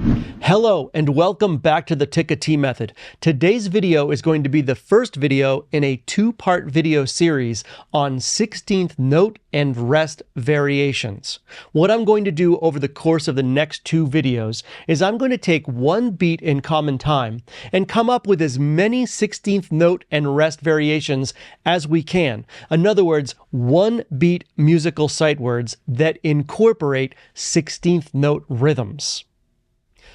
Hello and welcome back to the Tik-A-Tee-Method. Today's video is going to be the first video in a two-part video series on 16th note and rest variations. What I'm going to do over the course of the next two videos is I'm going to take one beat in common time and come up with as many 16th note and rest variations as we can. In other words, one beat musical sight words that incorporate 16th note rhythms.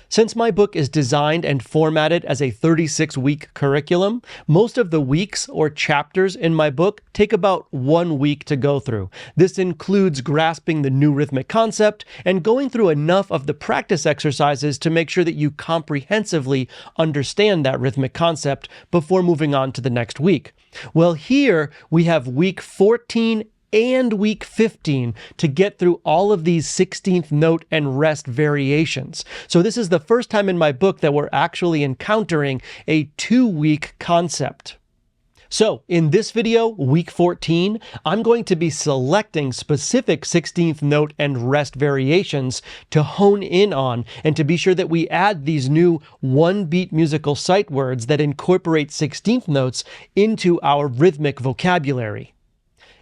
Since my book is designed and formatted as a 36-week curriculum, most of the weeks or chapters in my book take about 1 week to go through. This includes grasping the new rhythmic concept and going through enough of the practice exercises to make sure that you comprehensively understand that rhythmic concept before moving on to the next week. Well, here we have week 14 and week 15 to get through all of these 16th note and rest variations. So this is the first time in my book that we're actually encountering a 2-week concept. So in this video, week 14, I'm going to be selecting specific 16th note and rest variations to hone in on and to be sure that we add these new one-beat musical sight words that incorporate 16th notes into our rhythmic vocabulary.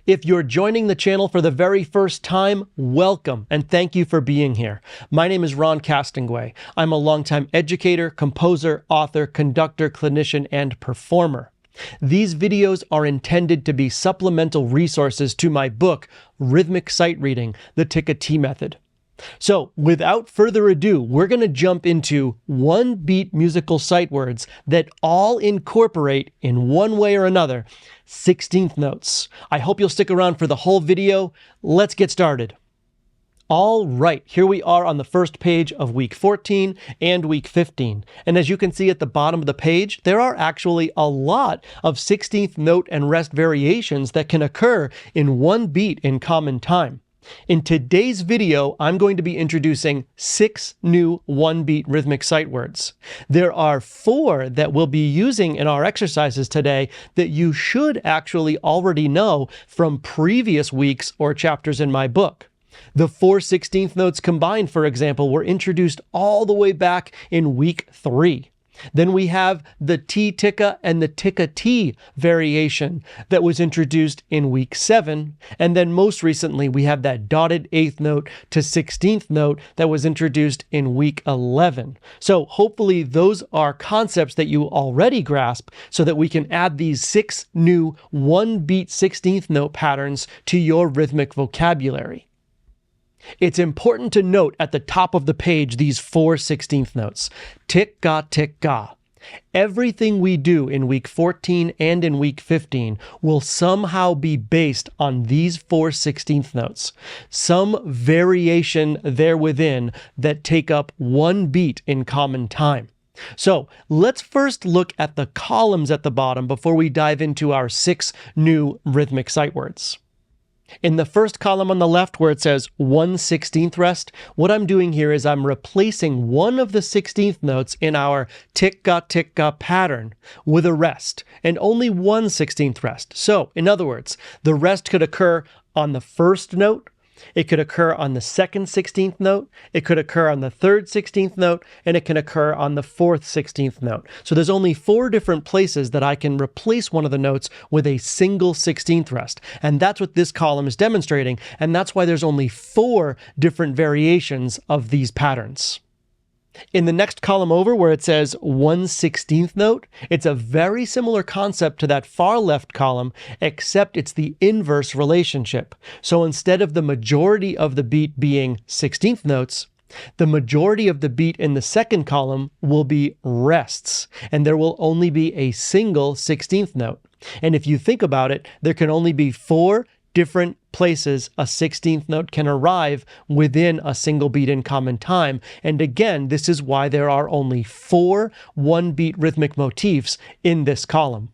If you're joining the channel for the very first time, welcome and thank you for being here. My name is Ron Castonguay. I'm a longtime educator, composer, author, conductor, clinician, and performer. These videos are intended to be supplemental resources to my book, Rhythmic Sight Reading, the Tik-A-Tee-Method. So, without further ado, we're going to jump into one-beat musical sight words that all incorporate, in one way or another, 16th notes. I hope you'll stick around for the whole video. Let's get started. All right, here we are on the first page of week 14 and week 15. And as you can see at the bottom of the page, there are actually a lot of 16th note and rest variations that can occur in one beat in common time. In today's video, I'm going to be introducing 6 new one-beat rhythmic sight words. There are 4 that we'll be using in our exercises today that you should actually already know from previous weeks or chapters in my book. The 4 16th notes combined, for example, were introduced all the way back in week 3. Then we have the T-Tik-A and the Tik-A-Tee variation that was introduced in week 7. And then most recently, we have that dotted 8th note to 16th note that was introduced in week 11. So hopefully those are concepts that you already grasp so that we can add these 6 new one-beat 16th note patterns to your rhythmic vocabulary. It's important to note at the top of the page these 4 16th notes. Tik-A, Tik-A. Everything we do in week 14 and in week 15 will somehow be based on these 4 16th notes. Some variation there within that take up one beat in common time. So let's first look at the columns at the bottom before we dive into our 6 new rhythmic sight words. In the first column on the left where it says 1/16th rest, what I'm doing here is I'm replacing one of the 16th notes in our Tik-A, Tik-A pattern with a rest, and only one 16th rest. So, in other words, the rest could occur on the first note, it could occur on the second 16th note, it could occur on the third 16th note, and it can occur on the fourth 16th note. So there's only 4 different places that I can replace one of the notes with a single 16th rest. And that's what this column is demonstrating, and that's why there's only 4 different variations of these patterns. In the next column over where it says 1/16th note, it's a very similar concept to that far left column, except it's the inverse relationship. So instead of the majority of the beat being 16th notes, the majority of the beat in the second column will be rests, and there will only be a single 16th note. And if you think about it, there can only be 4 different places a 16th note can arrive within a single beat in common time. And again, this is why there are only 4 one-beat rhythmic motifs in this column.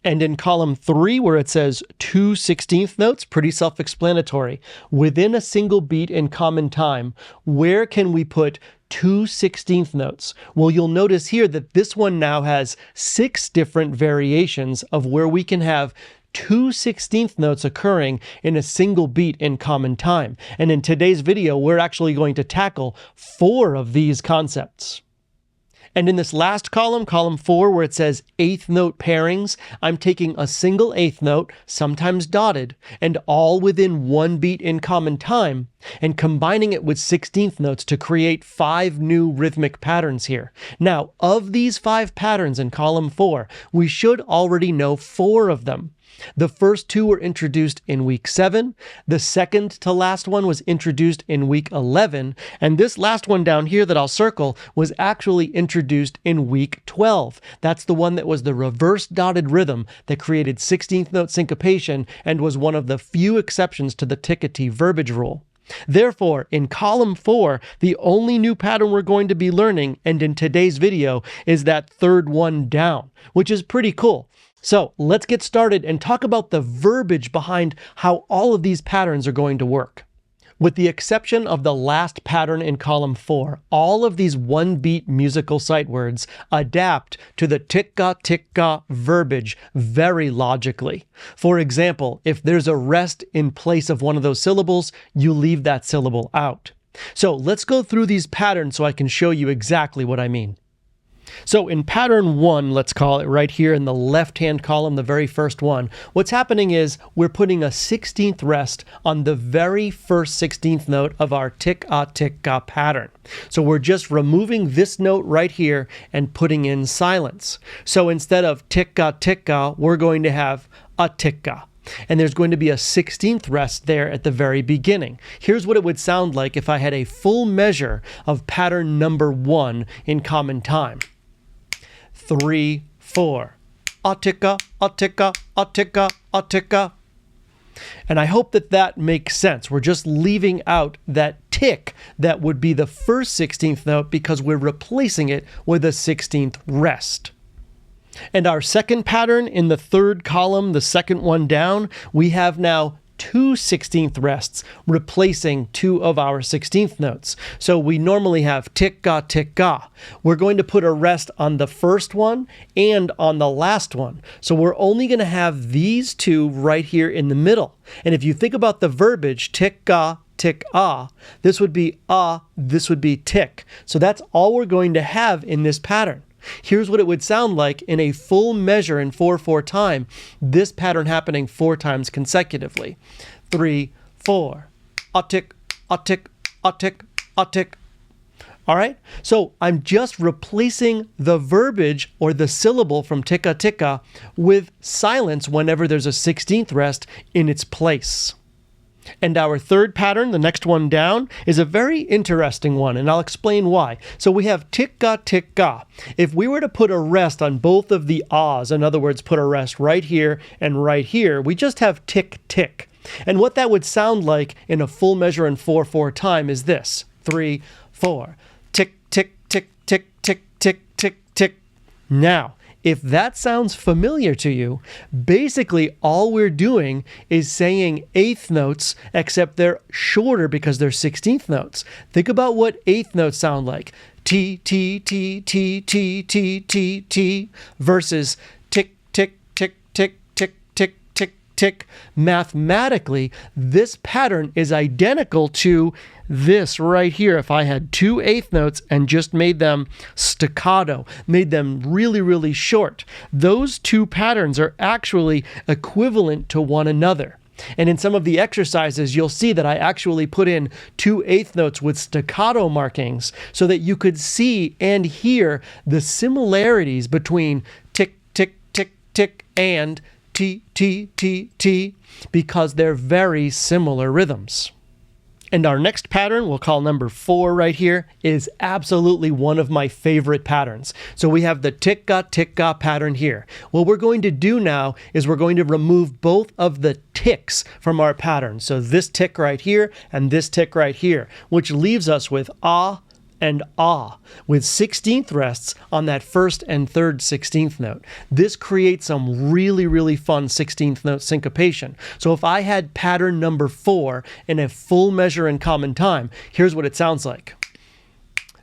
And in column 3, where it says 2 16th notes, pretty self-explanatory. Within a single beat in common time, where can we put 2 16th notes? Well, you'll notice here that this one now has 6 different variations of where we can have two 16th notes occurring in a single beat in common time. And in today's video, we're actually going to tackle 4 of these concepts. And in this last column, column 4, where it says 8th note pairings, I'm taking a single 8th note, sometimes dotted, and all within one beat in common time, and combining it with 16th notes to create 5 new rhythmic patterns here. Now, of these 5 patterns in column 4, we should already know 4 of them. The first 2 were introduced in week 7, the second to last one was introduced in week 11, and this last one down here that I'll circle was actually introduced in week 12. That's the one that was the reverse dotted rhythm that created 16th note syncopation and was one of the few exceptions to the Tik-A verbiage rule. Therefore, in column 4, the only new pattern we're going to be learning, and in today's video, is that third one down, which is pretty cool. So let's get started and talk about the verbiage behind how all of these patterns are going to work. With the exception of the last pattern in column 4, all of these one-beat musical sight words adapt to the Tik-A verbiage very logically. For example, if there's a rest in place of one of those syllables, you leave that syllable out. So let's go through these patterns so I can show you exactly what I mean. So in pattern 1, let's call it right here in the left-hand column, the very first one, what's happening is we're putting a 16th rest on the very first 16th note of our Tik-A pattern. So we're just removing this note right here and putting in silence. So instead of Tik-A, we're going to have a Tik-A. And there's going to be a 16th rest there at the very beginning. Here's what it would sound like if I had a full measure of pattern number 1 in common time. 3, 4. A Tik-A, a Tik-A, a Tik-A, a Tik-A. And I hope that that makes sense. We're just leaving out that tick that would be the first 16th note because we're replacing it with a 16th rest. And our second pattern in the third column, the second one down, we have now 2 16th rests replacing 2 of our 16th notes. So we normally have Tik-A. We're going to put a rest on the first one and on the last one. So we're only going to have these 2 right here in the middle. And if you think about the verbiage, Tik-A, this would be this would be tick. So that's all we're going to have in this pattern. Here's what it would sound like in a full measure in 4/4 time, this pattern happening 4 times consecutively. 3, 4. A tick, a tick, a tick, a tick. All right? So I'm just replacing the verbiage or the syllable from Tik-A with silence whenever there's a 16th rest in its place. And our third pattern, the next one down, is a very interesting one, and I'll explain why. So we have Tik-A. If we were to put a rest on both of the ahs, in other words, put a rest right here and right here, we just have tick. And what that would sound like in a full measure in 4/4 time is this. 3, 4. Tick, tick, tick, tick, tick, tick, tick, tick. Now, if that sounds familiar to you, basically all we're doing is saying 8th notes, except they're shorter because they're 16th notes. Think about what 8th notes sound like. T, T, T, T, T, T, T, T, versus tick, tick, tick, tick, tick, tick, tick, tick. Mathematically, this pattern is identical to this right here. If I had 2 8th notes and just made them staccato, made them really, really short, those 2 patterns are actually equivalent to one another. And in some of the exercises, you'll see that I actually put in 2 8th notes with staccato markings so that you could see and hear the similarities between tick, tick, tick, tick, and T, T, T, T, because they're very similar rhythms. And our next pattern, we'll call number 4 right here, is absolutely one of my favorite patterns. So we have the Tik-A pattern here. What we're going to do now is we're going to remove both of the ticks from our pattern. So this tick right here and this tick right here, which leaves us with ah and ah, with 16th rests on that first and third 16th note. This creates some really, really fun 16th note syncopation. So if I had pattern number 4 in a full measure in common time, here's what it sounds like.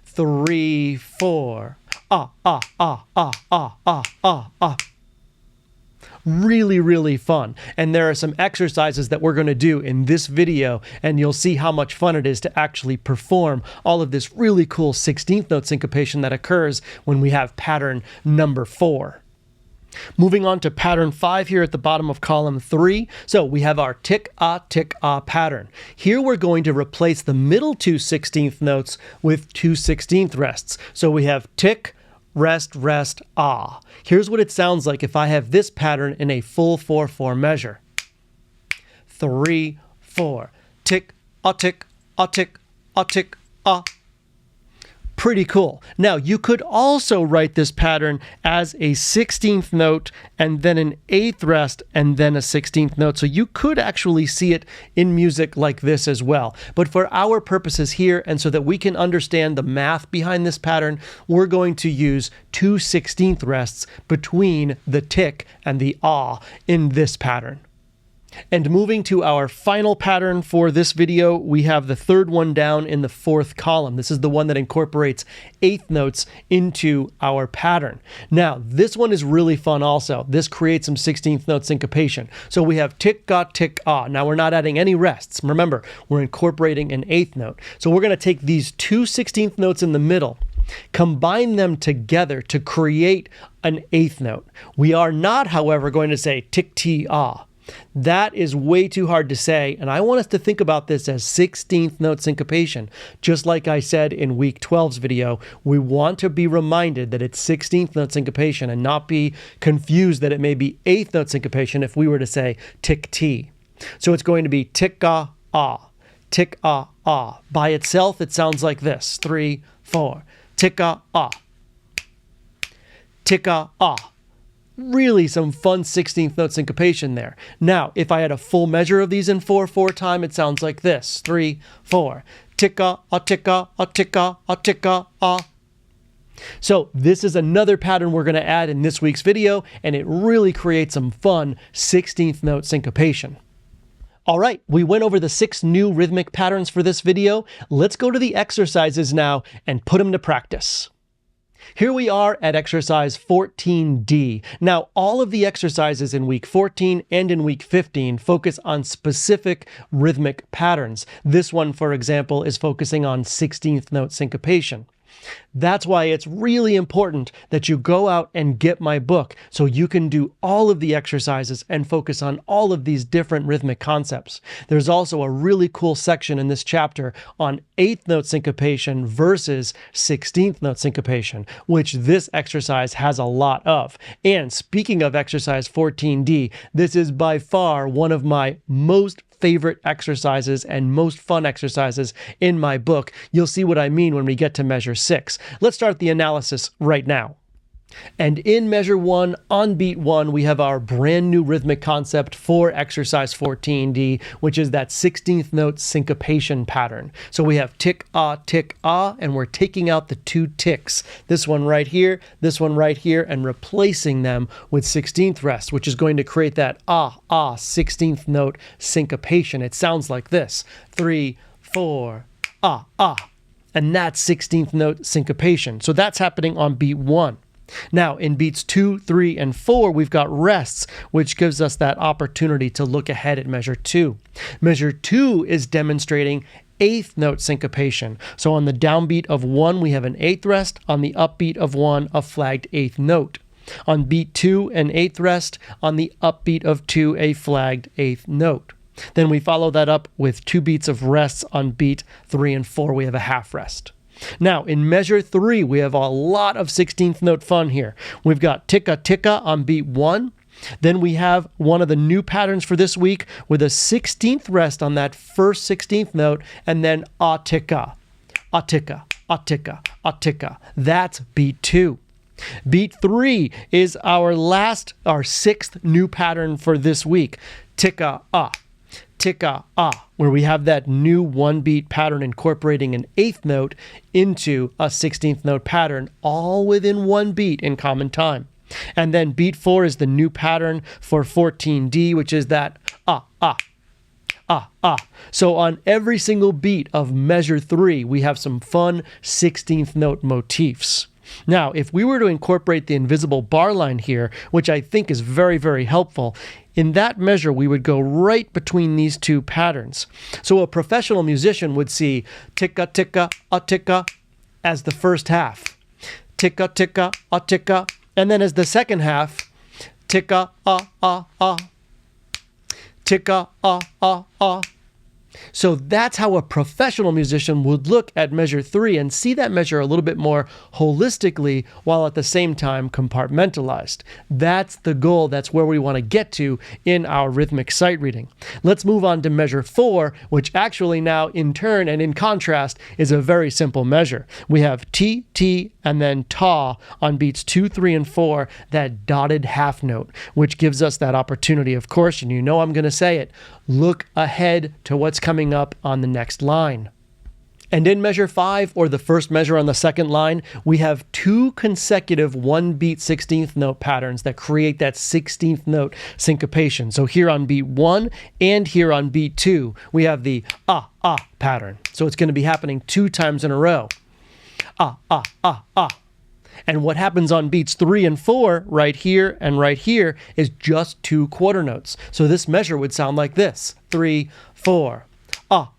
3, 4. Ah, ah, ah, ah, ah, ah, ah, ah. really, really fun. And there are some exercises that we're going to do in this video, and you'll see how much fun it is to actually perform all of this really cool 16th note syncopation that occurs when we have pattern number 4. Moving on to pattern 5 here at the bottom of column 3. So we have our Tik-A, Tik-A pattern. Here we're going to replace the middle 2 16th notes with 2 16th rests. So we have Tik, rest, rest, ah. Here's what it sounds like if I have this pattern in a full 4/4 measure. 3, 4. Tik-A, Tik-A, Tik-A, Tik-A. Pretty cool. Now, you could also write this pattern as a 16th note and then an 8th rest and then a 16th note. So you could actually see it in music like this as well. But for our purposes here, and so that we can understand the math behind this pattern, we're going to use 2 16th rests between the tik and the ah in this pattern. And moving to our final pattern for this video, we have the third one down in the 4th column. This is the one that incorporates 8th notes into our pattern. Now, this one is really fun also. This creates some 16th note syncopation. So we have Tik-A, Tik-A. Now, we're not adding any rests. Remember, we're incorporating an 8th note. So we're going to take these 2 16th notes in the middle, combine them together to create an 8th note. We are not, however, going to say Tik-A. That is way too hard to say, and I want us to think about this as 16th note syncopation. Just like I said in week 12's video, we want to be reminded that it's 16th note syncopation and not be confused that it may be 8th note syncopation if we were to say Tik-T. So it's going to be Tik-A, ah, Tik-A, ah. By itself, it sounds like this. 3, 4. Tik-A, ah. Tik-A, ah. Really some fun 16th note syncopation there. Now, if I had a full measure of these in 4/4 time, it sounds like this. 3, 4. Tik-A, ah, Tik-A, ah, Tik-A, ah, Tik-A, ah. So this is another pattern we're going to add in this week's video, and it really creates some fun 16th note syncopation. All right, we went over the 6 new rhythmic patterns for this video. Let's go to the exercises now and put them to practice. Here we are at exercise 14D. Now, all of the exercises in week 14 and in week 15 focus on specific rhythmic patterns. This one, for example, is focusing on 16th note syncopation. That's why it's really important that you go out and get my book so you can do all of the exercises and focus on all of these different rhythmic concepts. There's also a really cool section in this chapter on 8th note syncopation versus 16th note syncopation, which this exercise has a lot of. And speaking of exercise 14D, this is by far one of my most favorite exercises and most fun exercises in my book. You'll see what I mean when we get to measure 6. Let's start the analysis right now. And in measure 1, on beat 1, we have our brand new rhythmic concept for exercise 14D, which is that 16th note syncopation pattern. So we have Tik-A, Tik-A, and we're taking out the 2 tiks. This one right here, and replacing them with 16th rest, which is going to create that ah, ah, 16th note syncopation. It sounds like this. 3, 4, ah, ah. And that's 16th note syncopation. So that's happening on beat 1. Now, in beats 2, 3, and 4, we've got rests, which gives us that opportunity to look ahead at measure 2. Measure 2 is demonstrating 8th note syncopation. So on the downbeat of 1, we have an 8th rest. On the upbeat of 1, a flagged 8th note. On beat 2, an 8th rest. On the upbeat of 2, a flagged 8th note. Then we follow that up with 2 beats of rests. On beat 3 and 4, we have a half rest. Now, in measure 3, we have a lot of 16th note fun here. We've got Tik-A, Tik-A on beat 1. Then we have one of the new patterns for this week with a 16th rest on that first 16th note, and then ah, Tik-A, ah, Tik-A, ah, Tik-A, ah, Tik-A. That's beat 2. Beat 3 is our 6th new pattern for this week. Tik-A, ah. Tik-A, ah, where we have that new 1-beat pattern incorporating an 8th note into a 16th note pattern, all within 1 beat in common time. And then beat 4 is the new pattern for 14D, which is that ah, ah, ah, ah. So on every single beat of measure 3, we have some fun 16th note motifs. Now, if we were to incorporate the invisible bar line here, which I think is very, very helpful, in that measure, we would go right between these two patterns. So a professional musician would see Tik-A, Tik-A, Tik-A as the first half. Tik-A, Tik-A, Tik-A. And then as the second half, Tik-A, Tik-A, So that's how a professional musician would look at measure 3 and see that measure a little bit more holistically while at the same time compartmentalized. That's the goal. That's where we want to get to in our rhythmic sight reading. Let's move on to measure 4, which actually now in turn and in contrast is a very simple measure. We have T, T, and then Ta on beats 2, 3, and 4, that dotted half note, which gives us that opportunity, of course, and you know I'm going to say it, look ahead to what's coming up on the next line. And in measure 5, or the first measure on the second line, we have 2 consecutive 1-beat 16th note patterns that create that 16th note syncopation. So here on beat 1 and here on beat 2, we have the pattern. So it's going to be happening 2 times in a row. And what happens on beats 3 and 4, right here and right here, is just 2 quarter notes. So this measure would sound like this: 3, 4, ta,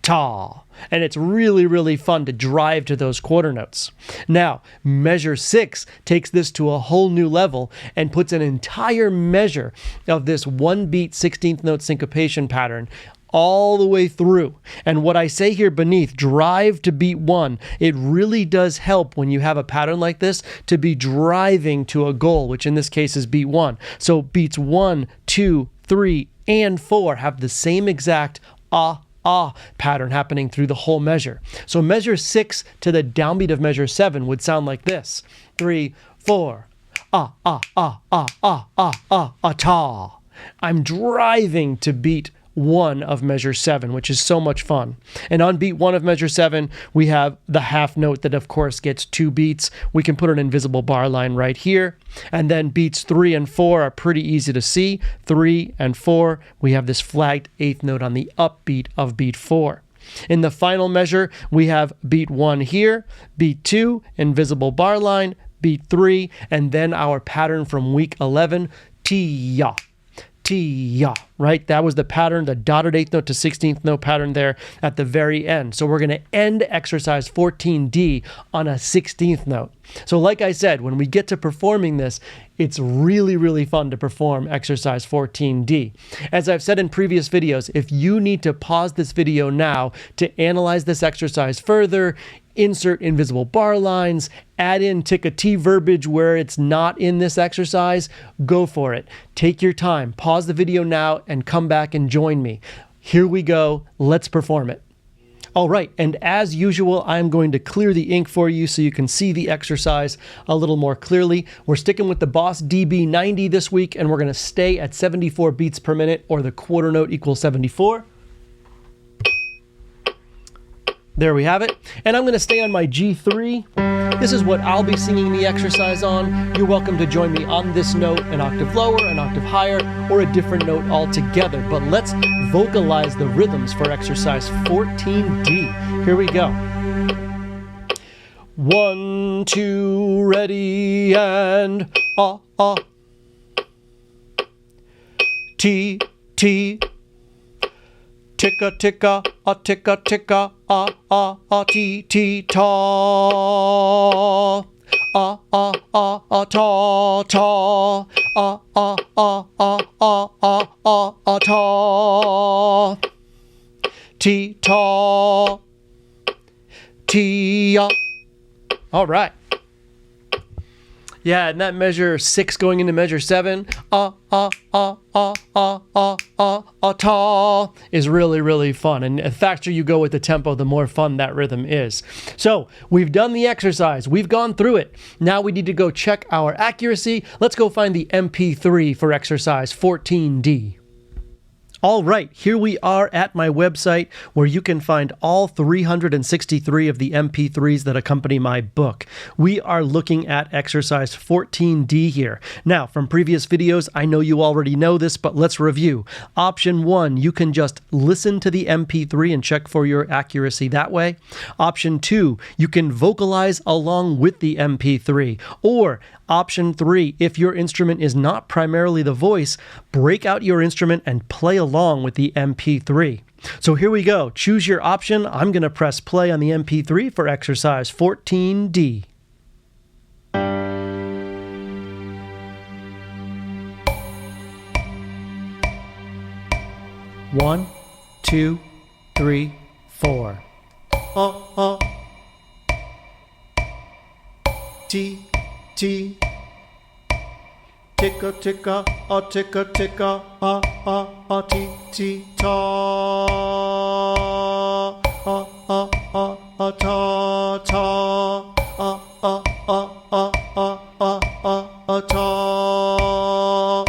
ta. And it's really, really fun to drive to those quarter notes. Now, measure 6 takes this to a whole new level and puts an entire measure of this 1-beat 16th note syncopation pattern all the way through. And what I say here beneath, drive to beat 1, it really does help when you have a pattern like this to be driving to a goal, which in this case is beat 1. So beats 1, 2, 3, and 4 have the same exact pattern happening through the whole measure. So measure 6 to the downbeat of measure 7 would sound like this: 3, 4, ta. I'm driving to beat 1 of measure 7, which is so much fun. And on beat 1 of measure 7, we have the half note that of course gets 2 beats. We can put an invisible bar line right here. And then beats 3 and 4 are pretty easy to see. 3 and 4, we have this flagged 8th note on the upbeat of beat 4. In the final measure, we have beat 1 here, beat 2, invisible bar line, beat 3, and then our pattern from week 11, Ti-Ya. Ti-Ya, right? That was the pattern, the dotted 8th note to 16th note pattern there at the very end. So we're going to end exercise 14D on a 16th note. So like I said, when we get to performing this, it's really, really fun to perform exercise 14D. As I've said in previous videos, if you need to pause this video now to analyze this exercise further, insert invisible bar lines, add in Tik-A verbiage where it's not in this exercise, go for it. Take your time, pause the video now, and come back and join me. Here we go, let's perform it. All right, and as usual, I'm going to clear the ink for you so you can see the exercise a little more clearly. We're sticking with the Boss DB90 this week, and we're going to stay at 74 beats per minute, or the quarter note equals 74. There we have it. And I'm going to stay on my G3. This is what I'll be singing the exercise on. You're welcome to join me on this note, an octave lower, an octave higher, or a different note altogether. But let's vocalize the rhythms for exercise 14D. Here we go. 1, 2, ready, and T, T. Tik-A, Tik-A, Tik-A, Tik-A, T, T, ta. Ta, ta. Ta. T, ta. Ti. All right. Yeah, and that measure 6 going into measure 7, ta, is really, really fun. And the faster you go with the tempo, the more fun that rhythm is. So we've done the exercise. We've gone through it. Now we need to go check our accuracy. Let's go find the MP3 for exercise 14D. All right, here we are at my website where you can find all 363 of the MP3s that accompany my book. We are looking at exercise 14D here. Now, from previous videos, I know you already know this, but let's review. Option 1, you can just listen to the MP3 and check for your accuracy that way. Option 2, you can vocalize along with the MP3. Or Option 3, if your instrument is not primarily the voice, break out your instrument and play along with the MP3. So here we go. Choose your option. I'm going to press play on the MP3 for exercise 14D. One, two, three, four. T, T. Tik-A, Tik-A, Tik-A, Tik-A, T, T, ta, ta, ta, ta,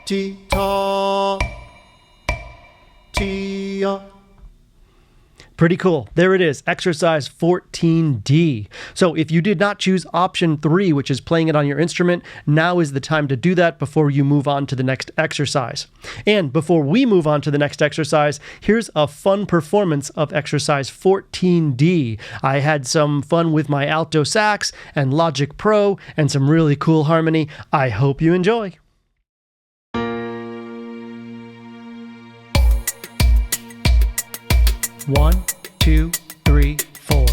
T, ta, T, Pretty cool. There it is, exercise 14D. So if you did not choose option 3, which is playing it on your instrument, now is the time to do that before you move on to the next exercise. And before we move on to the next exercise, here's a fun performance of exercise 14D. I had some fun with my Alto sax and Logic Pro and some really cool harmony. I hope you enjoy. One, two, three, four.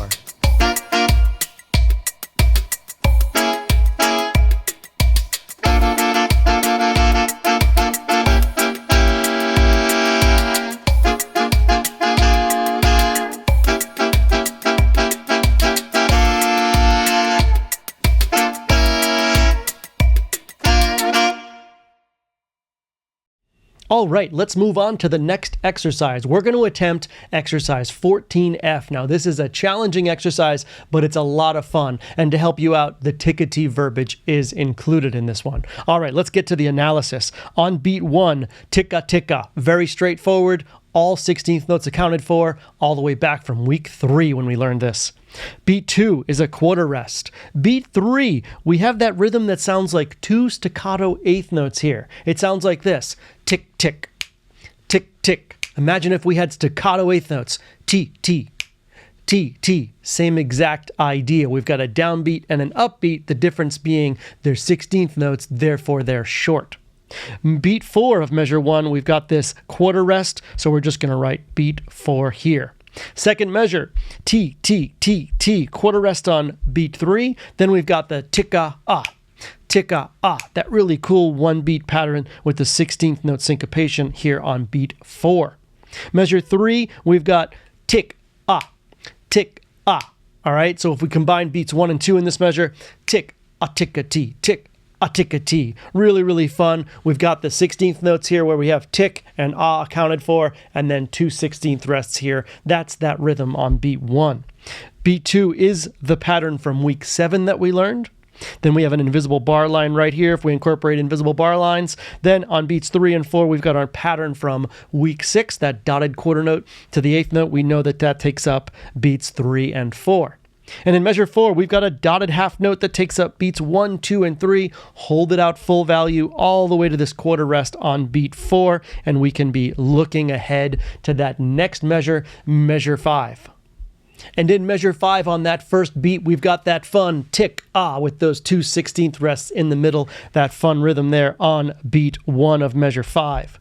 All right, let's move on to the next exercise. We're going to attempt exercise 14F. Now, this is a challenging exercise, but it's a lot of fun. And to help you out, the Tik-A-Tee verbiage is included in this one. All right, let's get to the analysis. On beat 1, Tik-A, Tik-A. Very straightforward. All 16th notes accounted for, all the way back from week 3 when we learned this. Beat 2 is a quarter rest. Beat 3, we have that rhythm that sounds like 2 staccato eighth notes here. It sounds like this. Tick, tick, tick, tick. Imagine if we had staccato eighth notes. T, T, T, T. Same exact idea. We've got a downbeat and an upbeat, the difference being they're 16th notes, therefore they're short. Beat 4 of measure 1, we've got this quarter rest, so we're just going to write beat 4 here. Second measure, T, T, T, T, quarter rest on beat 3. Then we've got the Tik-A, Tik-A, that really cool one beat pattern with the 16th note syncopation here on beat 4. Measure 3, we've got Tik-A, Tik-A. All right, so if we combine beats 1 and 2 in this measure, Tik-A, Tik-A-Tee, Tik-A, Tik-A-Tee. Really, really fun. We've got the 16th notes here where we have tick and ah accounted for, and then 2 16th rests here. That's that rhythm on beat 1. Beat 2 is the pattern from week 7 that we learned. Then we have an invisible bar line right here if we incorporate invisible bar lines. Then on beats 3 and 4, we've got our pattern from week 6, that dotted quarter note to the 8th note. We know that that takes up beats 3 and 4. And in measure 4, we've got a dotted half note that takes up beats 1, 2, and 3. Hold it out full value all the way to this quarter rest on beat 4, and we can be looking ahead to that next measure, measure 5. And in measure 5 on that first beat, we've got that fun Tik-A with those 2 16th rests in the middle, that fun rhythm there on beat 1 of measure 5.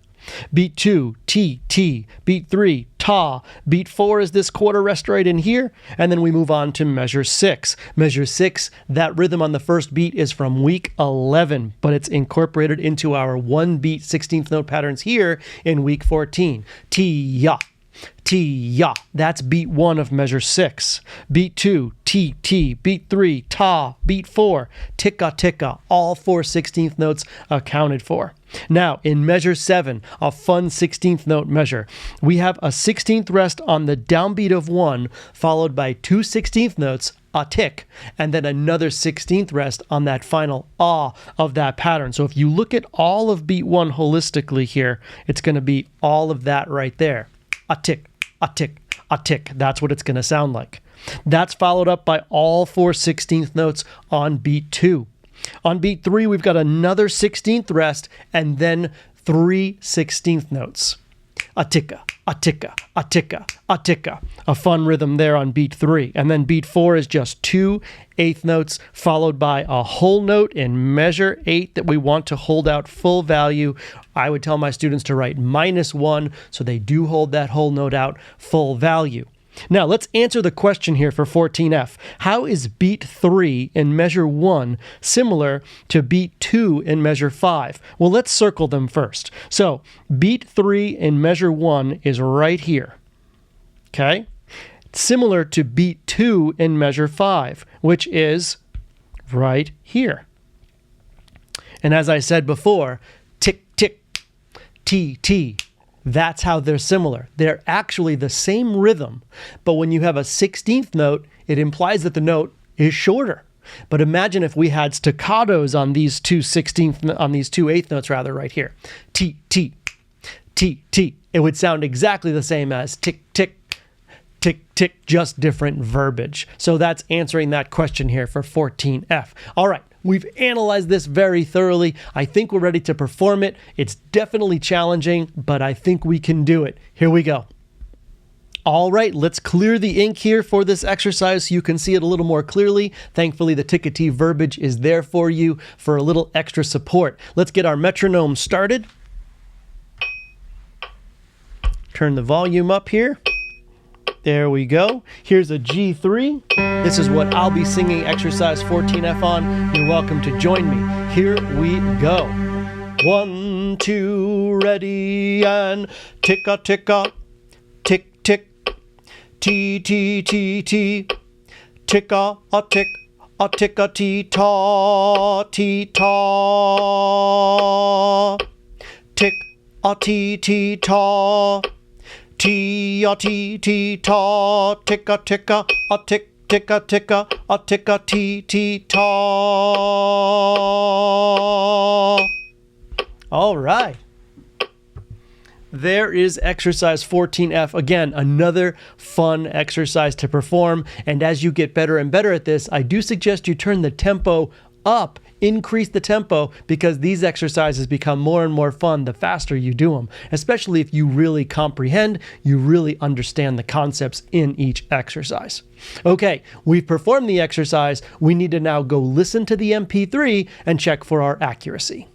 Beat 2, T, T. Beat 3, Ta. Beat 4 is this quarter rest right in here. And then we move on to measure 6. Measure 6, that rhythm on the first beat is from week 11, but it's incorporated into our one beat 16th note patterns here in week 14. T-Ya, T-ya. That's beat 1 of measure 6. Beat 2, T-T. Beat 3, ta. Beat 4, Tik-A. All 4 16th notes accounted for. Now, in measure 7, a fun 16th note measure, we have a 16th rest on the downbeat of 1, followed by 2 16th notes, a tick, and then another 16th rest on that final ah of that pattern. So if you look at all of beat 1 holistically here, it's going to be all of that right there. A tick, a tick, a tick. That's what it's going to sound like. That's followed up by all 4 16th notes on beat 2. On beat 3, we've got another 16th rest and then 3 16th notes. A ticka, a ticka, a ticka, a ticka. A fun rhythm there on beat 3. And then beat 4 is just 2 eighth notes followed by a whole note in measure 8 that we want to hold out full value. I would tell my students to write -1 so they do hold that whole note out full value. Now, let's answer the question here for 14F. How is beat 3 in measure 1 similar to beat 2 in measure 5? Well, let's circle them first. So, beat 3 in measure 1 is right here. Okay? Similar to beat 2 in measure 5, which is right here. And as I said before, tick, tick, T, T. That's how they're similar. They're actually the same rhythm, but when you have a 16th note, it implies that the note is shorter. But imagine if we had staccatos on these two 8th notes rather right here. T, T, T, T. It would sound exactly the same as tick, tick, tick, tick, just different verbiage. So that's answering that question here for 14F. All right. We've analyzed this very thoroughly. I think we're ready to perform it. It's definitely challenging, but I think we can do it. Here we go. All right, let's clear the ink here for this exercise so you can see it a little more clearly. Thankfully, the Tik-A-Tee verbiage is there for you for a little extra support. Let's get our metronome started. Turn the volume up here. There we go. Here's a G3. This is what I'll be singing exercise 14F on. You're welcome to join me. Here we go. 1, 2, ready, and tick-a, tick-a, tick, tick, T, T, T, T, tick-a, a tick, a tick-a, T, ta, T, ta, tick, a T, T, ta, T-a, T, T, ta, tick-a, tick-a, a tick, tick-a, tick-a, a tick-a, T, T, ta. All right. There is exercise 14F. Again, another fun exercise to perform. And as you get better and better at this, I do suggest you turn the tempo up. Increase the tempo because these exercises become more and more fun the faster you do them, especially if you really comprehend, you really understand the concepts in each exercise. Okay, we've performed the exercise. We need to now go listen to the MP3 and check for our accuracy.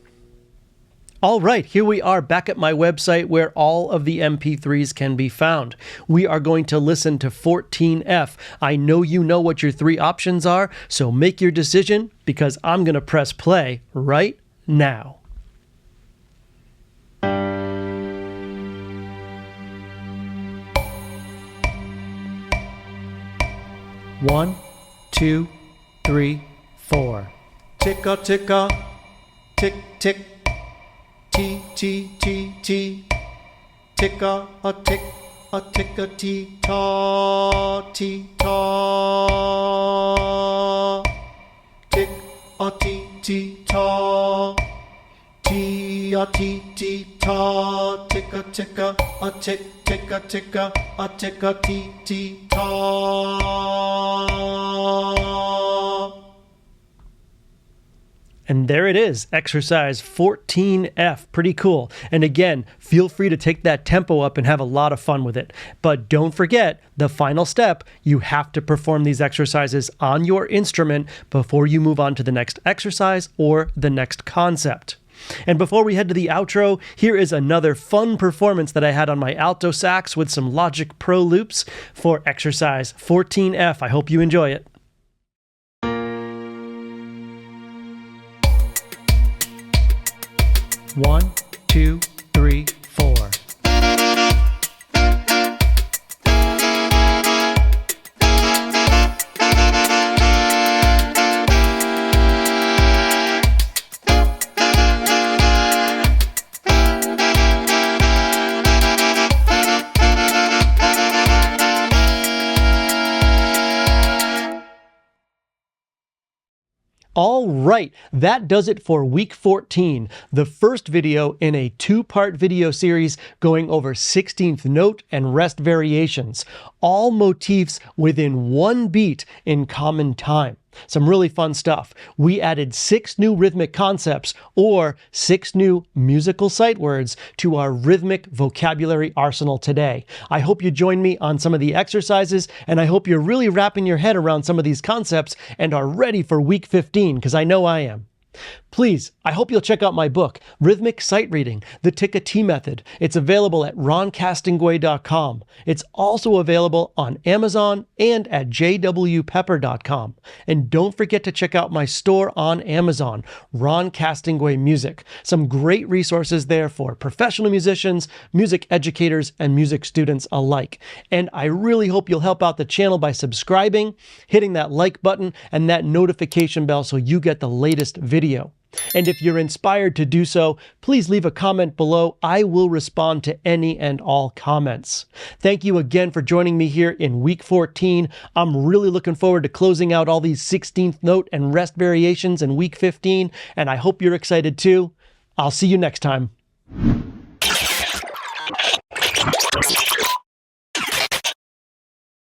All right, here we are back at my website where all of the MP3s can be found. We are going to listen to 14F. I know you know what your 3 options are, so make your decision because I'm going to press play right now. One, 2, 3, 4. Tick-a, tick-a, tick, tick. T, T, T, T, tick-a, a tick, a tick-a, T, ta, T, ta, tick, a T, T, ta, T, a T, T, ta, tick-a, tick-a, a tick, tick-a, tick-a, a tick-a, T, T, ta. And there it is, exercise 14F. Pretty cool. And again, feel free to take that tempo up and have a lot of fun with it. But don't forget, the final step, you have to perform these exercises on your instrument before you move on to the next exercise or the next concept. And before we head to the outro, here is another fun performance that I had on my alto sax with some Logic Pro loops for exercise 14F. I hope you enjoy it. One, 2, 3, 4. All right, that does it for week 14, the first video in a two-part video series going over 16th note and rest variations, all motifs within one beat in common time. Some really fun stuff. We added 6 new rhythmic concepts, or 6 new musical sight words, to our rhythmic vocabulary arsenal today. I hope you join me on some of the exercises, and I hope you're really wrapping your head around some of these concepts and are ready for week 15, because I know I am. Please, I hope you'll check out my book, Rhythmic Sight Reading, the TikATeeMethod. It's available at roncastingway.com. It's also available on Amazon and at jwpepper.com. And don't forget to check out my store on Amazon, Ron Castingway Music. Some great resources there for professional musicians, music educators, and music students alike. And I really hope you'll help out the channel by subscribing, hitting that like button, and that notification bell so you get the latest video. And if you're inspired to do so, please leave a comment below. I will respond to any and all comments. Thank you again for joining me here in week 14. I'm really looking forward to closing out all these 16th note and rest variations in week 15, and I hope you're excited too. I'll see you next time.